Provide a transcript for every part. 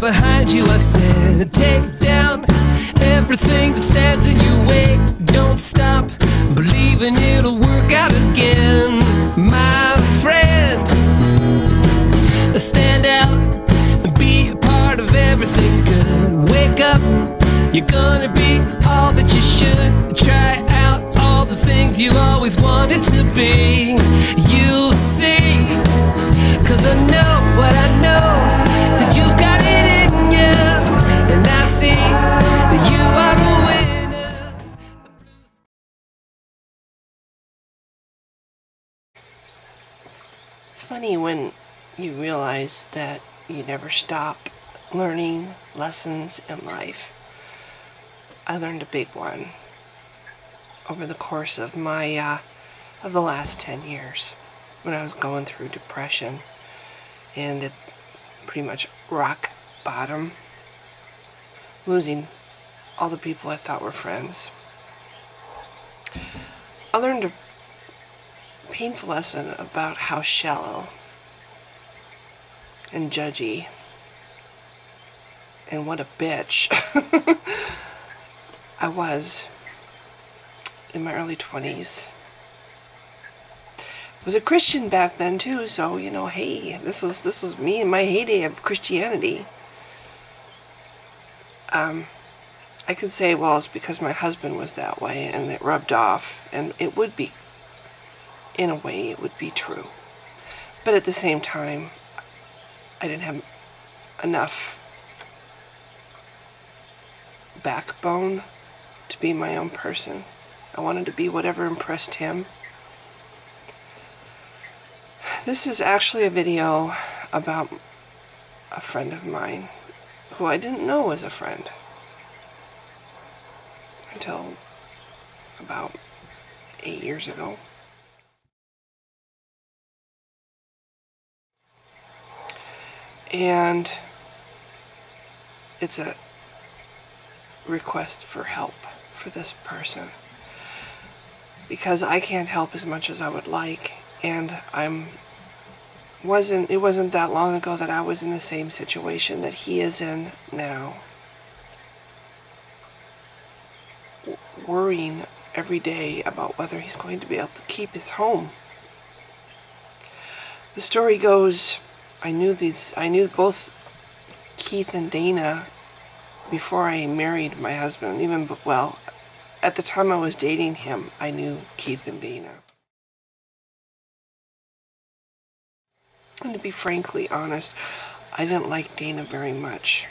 behind you. I said, take down everything that stands in your way. Don't stop believing it'll work out again, my friend. Stand out and be a part of everything good. Wake up, you're gonna be all that you should. Try out all the things you always wanted to be. You'll see, 'cause I know what I know, that you've got it in you, and I see that you are a winner. It's funny when you realize that you never stop learning lessons in life. I learned a big one over the course of my of the last 10 years when I was going through depression and at pretty much rock bottom, losing all the people I thought were friends. I learned a painful lesson about how shallow and judgy and what a bitch I was in my early 20s. I was a Christian back then too, so you know, hey, this was me in my heyday of Christianity. I could say, well, it's because my husband was that way and it rubbed off, and it would be, in a way, it would be true. But at the same time, I didn't have enough backbone to be my own person. I wanted to be whatever impressed him. This is actually a video about a friend of mine who I didn't know was a friend until about 8 years ago. And it's a request for help for this person, because I can't help as much as I would like, and it wasn't that long ago that I was in the same situation that he is in now, worrying every day about whether he's going to be able to keep his home. The story goes, I knew both Keith and Dana before I married my husband. Well, at the time I was dating him, I knew Keith and Dana. And to be frankly honest, I didn't like Dana very much.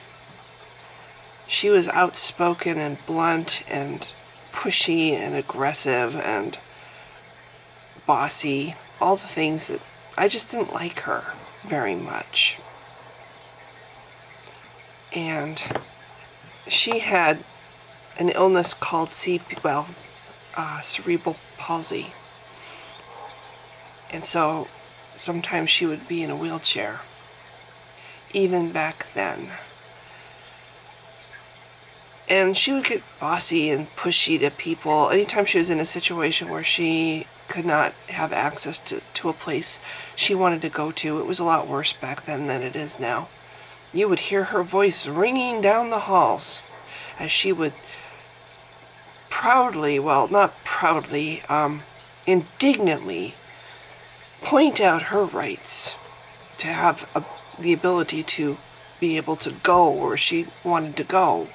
She was outspoken and blunt and pushy and aggressive and bossy, all the things that I just didn't like her very much. And she had an illness called cerebral palsy. And so sometimes she would be in a wheelchair, even back then. And she would get bossy and pushy to people anytime she was in a situation where she could not have access to a place she wanted to go to. It was a lot worse back then than it is now. You would hear her voice ringing down the halls as she would proudly, well, not proudly, indignantly point out her rights to have the ability to be able to go where she wanted to go.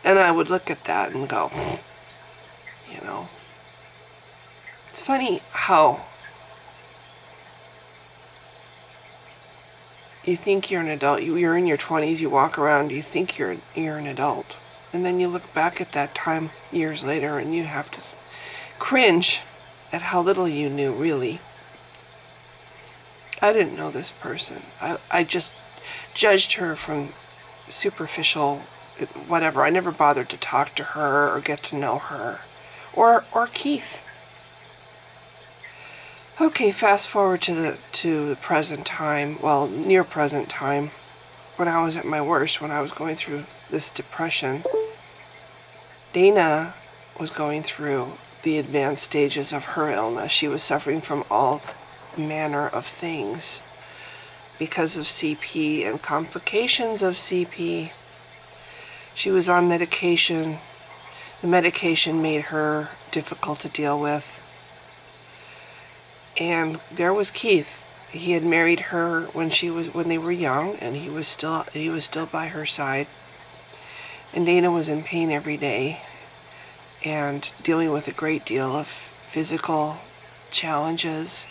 And I would look at that and go, you know, it's funny how you think you're an adult, you're in your 20s, you walk around, you think you're an adult. And then you look back at that time years later and you have to cringe at how little you knew, really. I didn't know this person. I just judged her from superficial whatever. I never bothered to talk to her or get to know her. Or Keith. Okay, fast forward to the present time, well, near present time, when I was at my worst, when I was going through this depression. Dana was going through the advanced stages of her illness. She was suffering from all manner of things. because of CP and complications of CP. She was on medication. The medication made her difficult to deal with. And there was Keith. He had married her when they were young, and he was still by her side. And Dana was in pain every day and dealing with a great deal of physical challenges.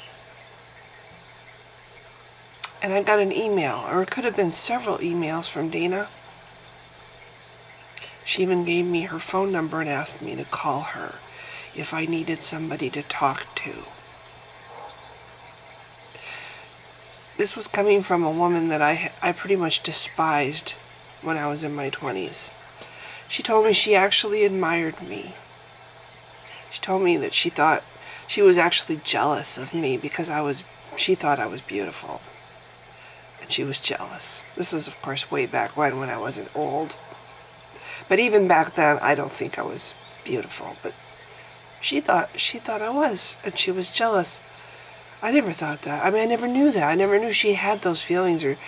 And I got an email, or it could have been several emails from Dana. She even gave me her phone number and asked me to call her if I needed somebody to talk to. This was coming from a woman that I pretty much despised when I was in my 20s. She told me she actually admired me. She told me that she thought she was actually jealous of me because she thought I was beautiful. And she was jealous. This is, of course, way back when I wasn't old. But even back then, I don't think I was beautiful. But she thought I was, and she was jealous. I never thought that. I mean, I never knew that. I never knew she had those feelings, or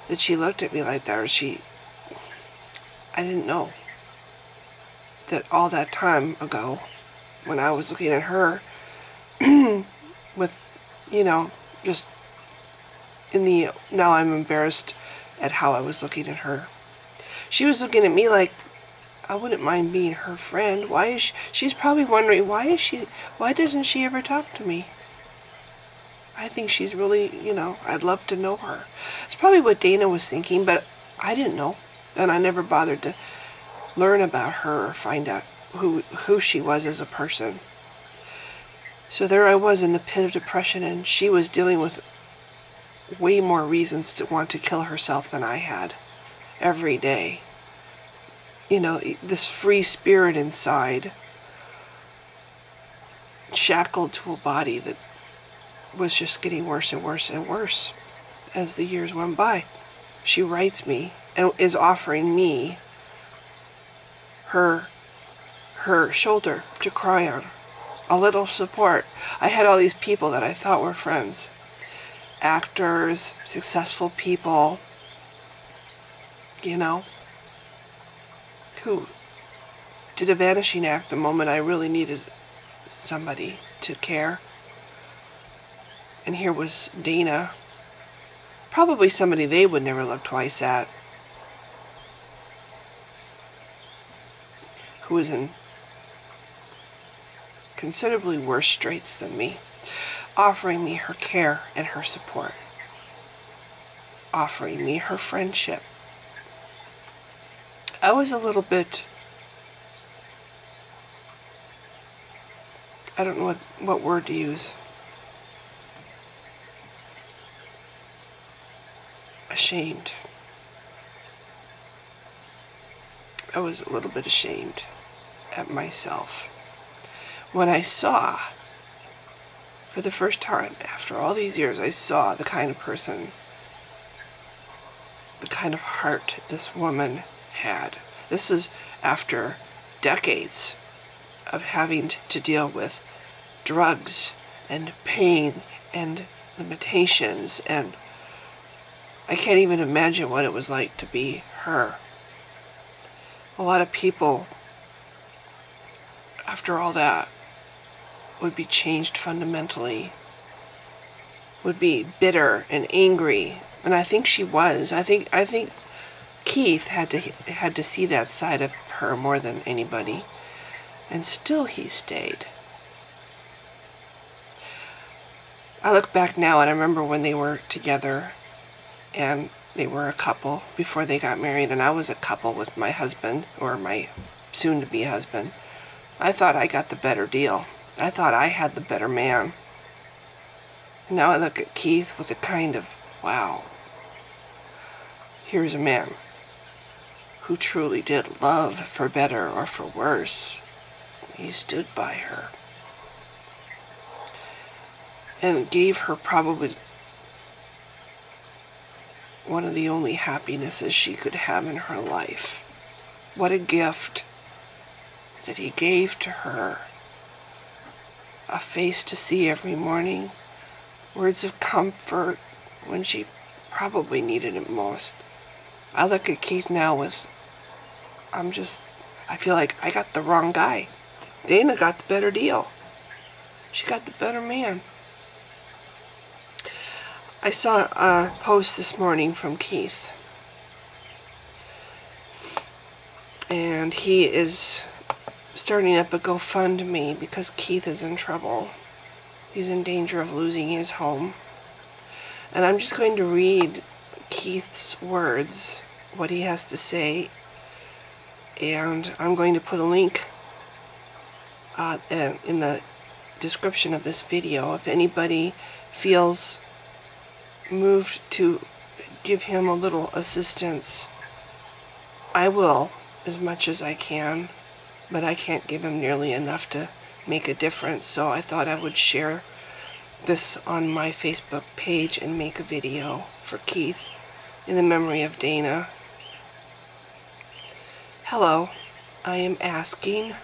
that she looked at me like that, or I didn't know that all that time ago, when I was looking at her, with, just now I'm embarrassed at how I was looking at her. She was looking at me like I wouldn't mind being her friend. She's probably wondering, why doesn't she ever talk to me? I think she's really, I'd love to know her. It's probably what Dana was thinking, but I didn't know. And I never bothered to learn about her or find out who she was as a person. So there I was in the pit of depression, and she was dealing with way more reasons to want to kill herself than I had every day. This free spirit inside, shackled to a body that was just getting worse and worse and worse as the years went by. She writes me and is offering me her shoulder to cry on, a little support. I had all these people that I thought were friends, actors, successful people, who did a vanishing act the moment I really needed somebody to care. And here was Dana, probably somebody they would never look twice at, who was in considerably worse straits than me, offering me her care and her support, offering me her friendship. I was a little bit, I don't know what word to use, ashamed. I was a little bit ashamed at myself when I saw, for the first time after all these years, I saw the kind of person, the kind of heart this woman had. This is after decades of having to deal with drugs and pain and limitations, and I can't even imagine what it was like to be her. A lot of people, after all that, would be changed fundamentally, would be bitter and angry, and I think she was. I think Keith had to see that side of her more than anybody, and still he stayed. I look back now and I remember when they were together, and they were a couple before they got married, and I was a couple with my husband, or my soon-to-be husband. I thought I got the better deal. I thought I had the better man. And now I look at Keith with a kind of, wow, here's a man who truly did love, for better or for worse. He stood by her and gave her probably one of the only happinesses she could have in her life. What a gift that he gave to her. A face to see every morning, words of comfort when she probably needed it most. I look at Keith now with, I feel like I got the wrong guy. Dana got the better deal. She got the better man. I saw a post this morning from Keith. And he is starting up a GoFundMe because Keith is in trouble. He's in danger of losing his home. And I'm just going to read Keith's words, what he has to say, and I'm going to put a link in the description of this video if anybody feels moved to give him a little assistance. I will, as much as I can, but I can't give him nearly enough to make a difference, so I thought I would share this on my Facebook page and make a video for Keith in the memory of Dana. Hello, I am asking,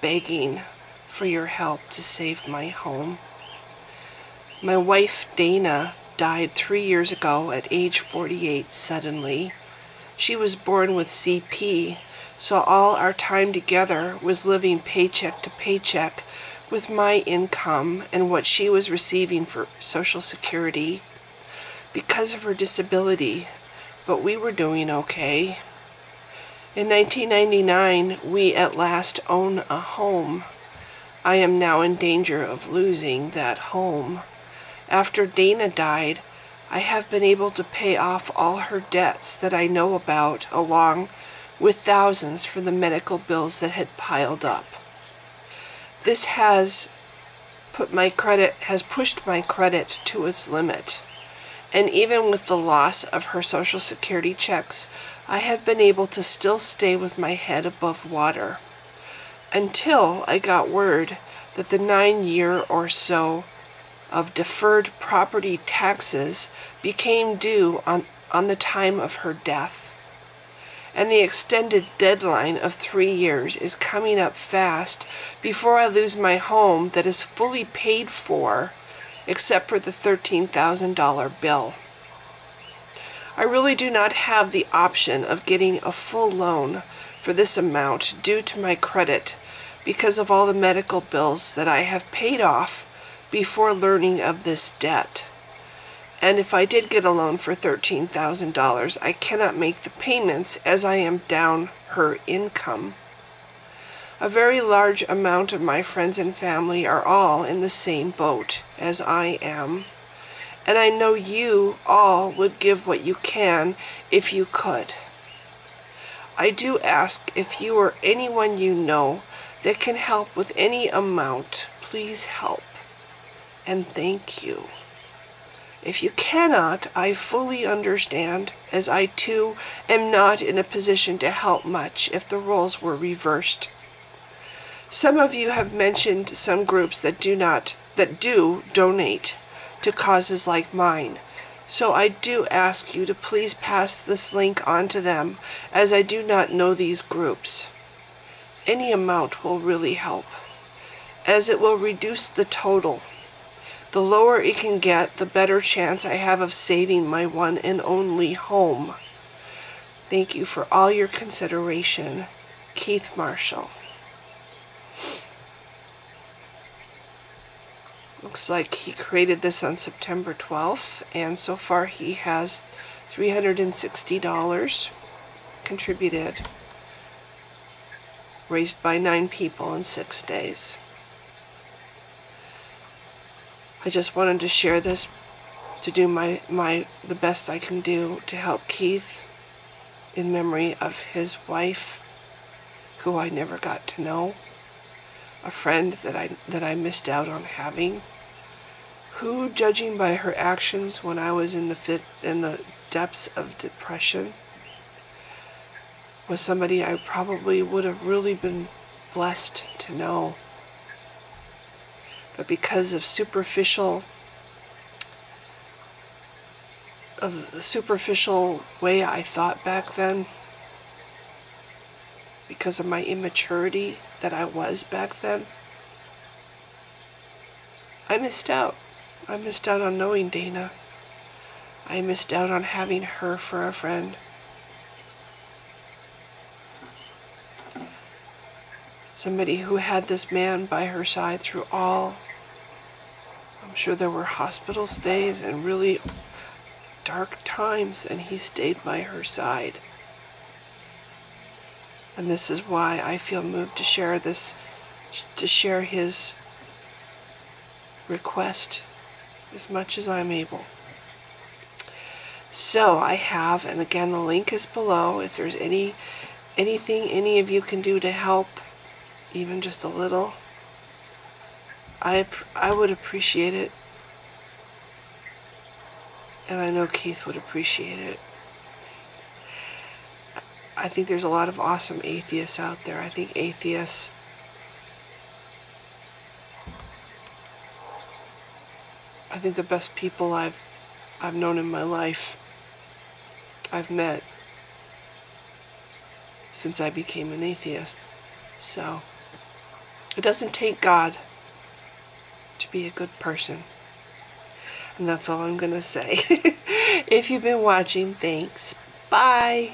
begging for your help to save my home. My wife Dana died 3 years ago at age 48 suddenly. She was born with CP, so all our time together was living paycheck to paycheck with my income and what she was receiving for Social Security because of her disability, but we were doing okay. In 1999, we at last own a home. I am now in danger of losing that home. After Dana died, I have been able to pay off all her debts that I know about, along with thousands for the medical bills that had piled up. This has pushed my credit to its limit. And even with the loss of her Social Security checks, I have been able to still stay with my head above water. Until I got word that the 9-year or so of deferred property taxes became due on the time of her death. And the extended deadline of 3 years is coming up fast before I lose my home that is fully paid for, except for the $13,000 bill. I really do not have the option of getting a full loan for this amount due to my credit because of all the medical bills that I have paid off before learning of this debt. And if I did get a loan for $13,000, I cannot make the payments as I am down her income. A very large amount of my friends and family are all in the same boat as I am. And I know you all would give what you can if you could. I do ask if you or anyone you know that can help with any amount, please help. And thank you. If you cannot, I fully understand, as I too am not in a position to help much if the roles were reversed. Some of you have mentioned some groups that do donate to causes like mine, so I do ask you to please pass this link on to them, as I do not know these groups. Any amount will really help, as it will reduce the total. The lower it can get, the better chance I have of saving my one and only home. Thank you for all your consideration. Keith Marshall. Looks like he created this on September 12th, and so far he has $360 contributed, raised by 9 people in 6 days. I just wanted to share this to do the best I can do to help Keith in memory of his wife, who I never got to know, a friend that I missed out on having, who, judging by her actions when I was in the depths of depression, was somebody I probably would have really been blessed to know. But because of the superficial way I thought back then, because of my immaturity that I was back then, I missed out. I missed out on knowing Dana. I missed out on having her for a friend. Somebody who had this man by her side through all. I'm sure there were hospital stays and really dark times, and he stayed by her side. And this is why I feel moved to share this, to share his request as much as I'm able. So I have, and again the link is below, if there's anything any of you can do to help, even just a little, I would appreciate it. And I know Keith would appreciate it. I think there's a lot of awesome atheists out there. I think atheists the best people I've known in my life, I've met since I became an atheist. So it doesn't take God to be a good person. And that's all I'm going to say. If you've been watching, thanks. Bye.